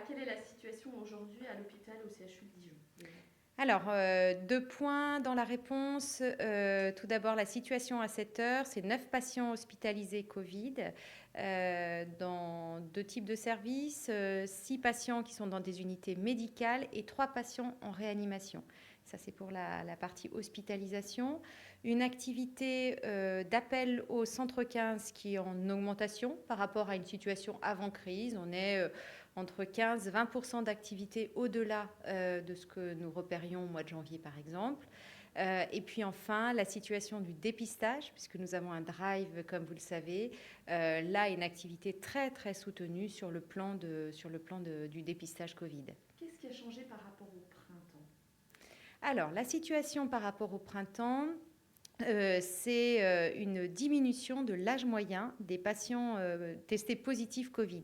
quelle est la situation aujourd'hui à l'hôpital au CHU de Dijon déjà? Alors, 2 points dans la réponse. Tout d'abord, la situation à cette heure, c'est 9 patients hospitalisés Covid, dans 2 types de services, 6 patients qui sont dans des unités médicales et 3 patients en réanimation. Ça, c'est pour la partie hospitalisation. Une activité d'appel au centre 15 qui est en augmentation par rapport à une situation avant crise. On est entre 15 et 20% d'activité au-delà de ce que nous repérions au mois de janvier, par exemple. Et puis enfin, la situation du dépistage, puisque nous avons un drive, comme vous le savez. Là, une activité très, très soutenue sur le plan du dépistage Covid. Qu'est-ce qui a changé par rapport au printemps? Alors, la situation par rapport au printemps, c'est une diminution de l'âge moyen des patients testés positifs Covid.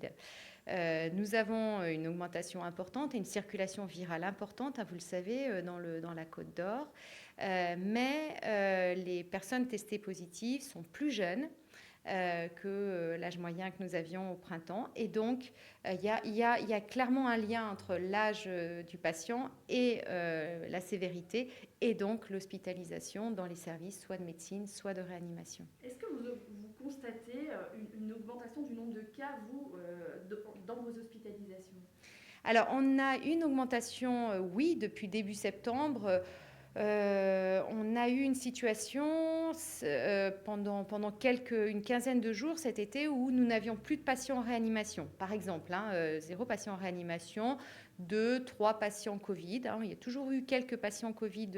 Nous avons une augmentation importante et une circulation virale importante, hein, vous le savez, dans la Côte d'Or. Mais les personnes testées positives sont plus jeunes que l'âge moyen que nous avions au printemps. Et donc, il y a clairement un lien entre l'âge du patient et la sévérité, et donc l'hospitalisation dans les services soit de médecine, soit de réanimation. Est-ce que vous constatez une augmentation du nombre de cas, dans vos hospitalisations? Alors, on a une augmentation, oui, depuis début septembre. On a eu une situation pendant une quinzaine de jours cet été où nous n'avions plus de patients en réanimation. Par exemple, 0 patient en réanimation, 2, 3 patients Covid. Hein, il y a toujours eu quelques patients Covid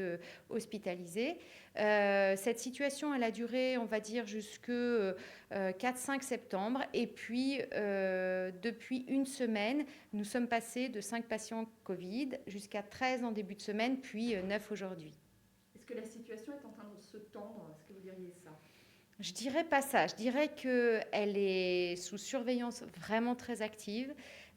hospitalisés. Cette situation, elle a duré, on va dire, jusque 4-5 septembre. Et puis, depuis une semaine, nous sommes passés de 5 patients Covid jusqu'à 13 en début de semaine, puis 9 aujourd'hui. Est-ce que la situation est en train de se tendre? Est-ce que vous diriez ça? Je dirais pas ça. Je dirais qu'elle est sous surveillance vraiment très active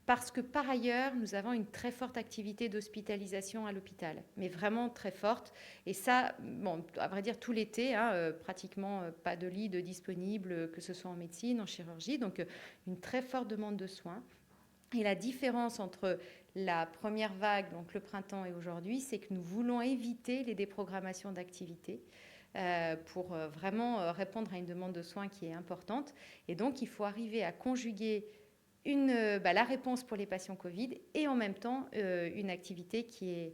parce que par ailleurs, nous avons une très forte activité d'hospitalisation à l'hôpital, mais vraiment très forte. Et ça, bon, à vrai dire, tout l'été, hein, pratiquement pas de lit de disponible, que ce soit en médecine, en chirurgie, donc une très forte demande de soins. Et la différence entre la première vague, donc le printemps, et aujourd'hui, c'est que nous voulons éviter les déprogrammations d'activité pour vraiment répondre à une demande de soins qui est importante. Et donc, il faut arriver à conjuguer la réponse pour les patients Covid et en même temps une activité qui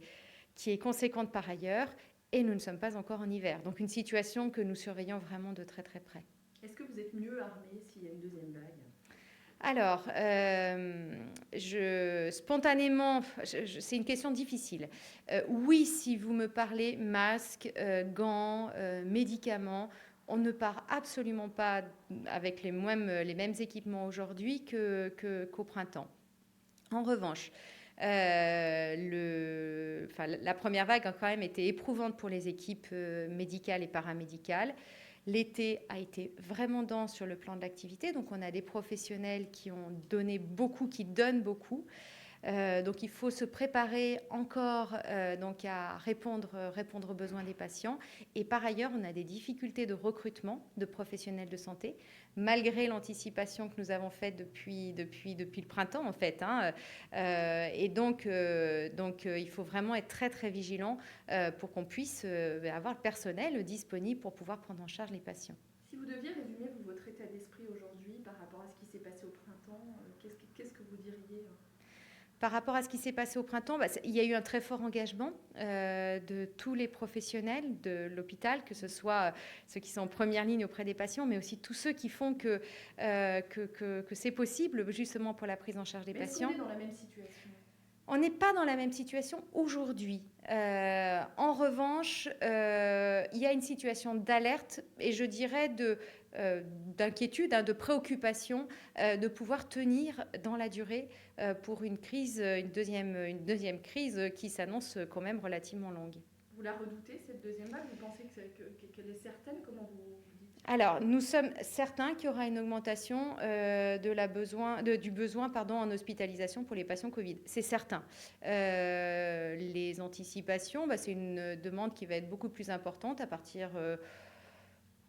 est conséquente par ailleurs. Et nous ne sommes pas encore en hiver. Donc, une situation que nous surveillons vraiment de très très près. Est-ce que vous êtes mieux armé s'il y a une deuxième vague? Alors, spontanément, c'est une question difficile. Oui, si vous me parlez masques, gants, médicaments, on ne part absolument pas avec les mêmes équipements aujourd'hui qu'au printemps. En revanche, la première vague a quand même été éprouvante pour les équipes médicales et paramédicales. L'été a été vraiment dense sur le plan de l'activité, donc on a des professionnels qui ont donné beaucoup, qui donnent beaucoup. Donc il faut se préparer encore donc à répondre aux besoins des patients. Et par ailleurs, on a des difficultés de recrutement de professionnels de santé, malgré l'anticipation que nous avons faite depuis le printemps, en fait. Hein. Et donc, il faut vraiment être très, très vigilant pour qu'on puisse avoir le personnel disponible pour pouvoir prendre en charge les patients. Si vous deviez résumer votre état d'esprit aujourd'hui par rapport à ce qui s'est passé au printemps, qu'est-ce que vous diriez? Par rapport à ce qui s'est passé au printemps, il y a eu un très fort engagement de tous les professionnels de l'hôpital, que ce soit ceux qui sont en première ligne auprès des patients, mais aussi tous ceux qui font que c'est possible justement pour la prise en charge des patients. Est-ce qu'on est dans la même situation? On n'est pas dans la même situation aujourd'hui. En revanche, il y a une situation d'alerte et je dirais d'inquiétude, de préoccupation de pouvoir tenir dans la durée pour une deuxième crise qui s'annonce quand même relativement longue. Vous la redoutez, cette deuxième vague? Vous pensez qu'elle est certaine? Comment vous dites? Alors, nous sommes certains qu'il y aura une augmentation du besoin en hospitalisation pour les patients Covid. C'est certain. Les anticipations, c'est une demande qui va être beaucoup plus importante à partir,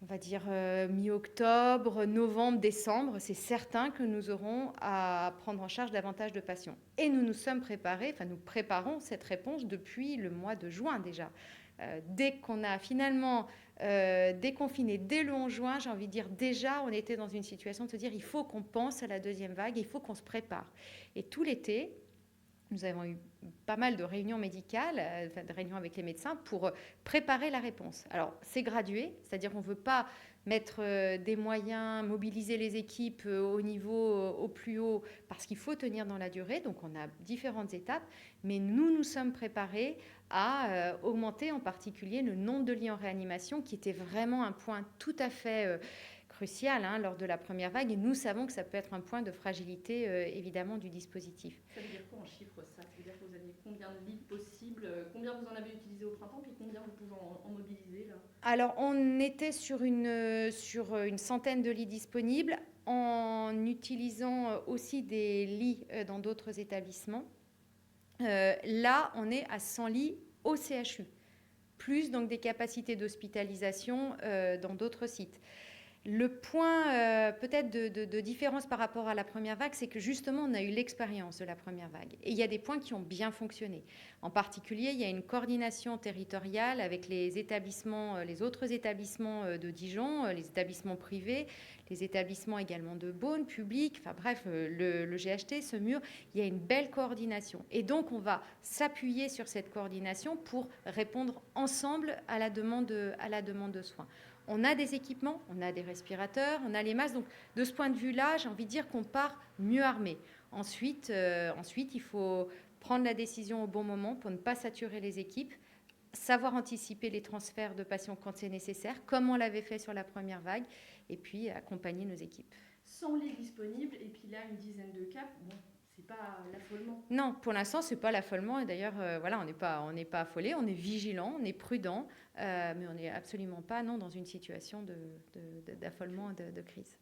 on va dire mi-octobre, novembre, décembre, c'est certain que nous aurons à prendre en charge davantage de patients. Et nous nous sommes préparés, enfin nous préparons cette réponse depuis le mois de juin déjà. Dès qu'on a finalement déconfiné, dès le 11 juin, j'ai envie de dire déjà, on était dans une situation de se dire il faut qu'on pense à la deuxième vague, il faut qu'on se prépare. Et tout l'été, nous avons eu pas mal de réunions médicales, de réunions avec les médecins pour préparer la réponse. Alors, c'est gradué, c'est-à-dire qu'on ne veut pas mettre des moyens, mobiliser les équipes au niveau au plus haut, parce qu'il faut tenir dans la durée. Donc, on a différentes étapes, mais nous sommes préparés à augmenter en particulier le nombre de lits en réanimation, qui était vraiment un point tout à fait crucial lors de la première vague, et nous savons que ça peut être un point de fragilité évidemment du dispositif. Ça veut dire quoi en chiffres ça? Ça veut dire que vous aviez combien de lits possibles? Combien vous en avez utilisé au printemps, puis combien vous pouvez en mobiliser là? Alors on était sur une centaine de lits disponibles, en utilisant aussi des lits dans d'autres établissements. Là on est à 100 lits au CHU, plus donc des capacités d'hospitalisation dans d'autres sites. Le point peut-être de différence par rapport à la première vague, c'est que justement, on a eu l'expérience de la première vague. Et il y a des points qui ont bien fonctionné. En particulier, il y a une coordination territoriale avec les établissements, les autres établissements de Dijon, les établissements privés, les établissements également de Beaune, publics, enfin bref, le GHT, Semur, il y a une belle coordination. Et donc, on va s'appuyer sur cette coordination pour répondre ensemble à la demande de soins. On a des équipements, on a des respirateurs, on a les masques. Donc, de ce point de vue-là, j'ai envie de dire qu'on part mieux armé. Ensuite, il faut prendre la décision au bon moment pour ne pas saturer les équipes, savoir anticiper les transferts de patients quand c'est nécessaire, comme on l'avait fait sur la première vague, et puis accompagner nos équipes. 100 lits disponibles, et puis là, une dizaine de cas. Bon, c'est pas l'affolement. Non, pour l'instant, c'est pas l'affolement. Et d'ailleurs, voilà, on n'est pas affolé, on est vigilant, on est prudent, mais on n'est absolument pas dans une situation d'affolement, de crise.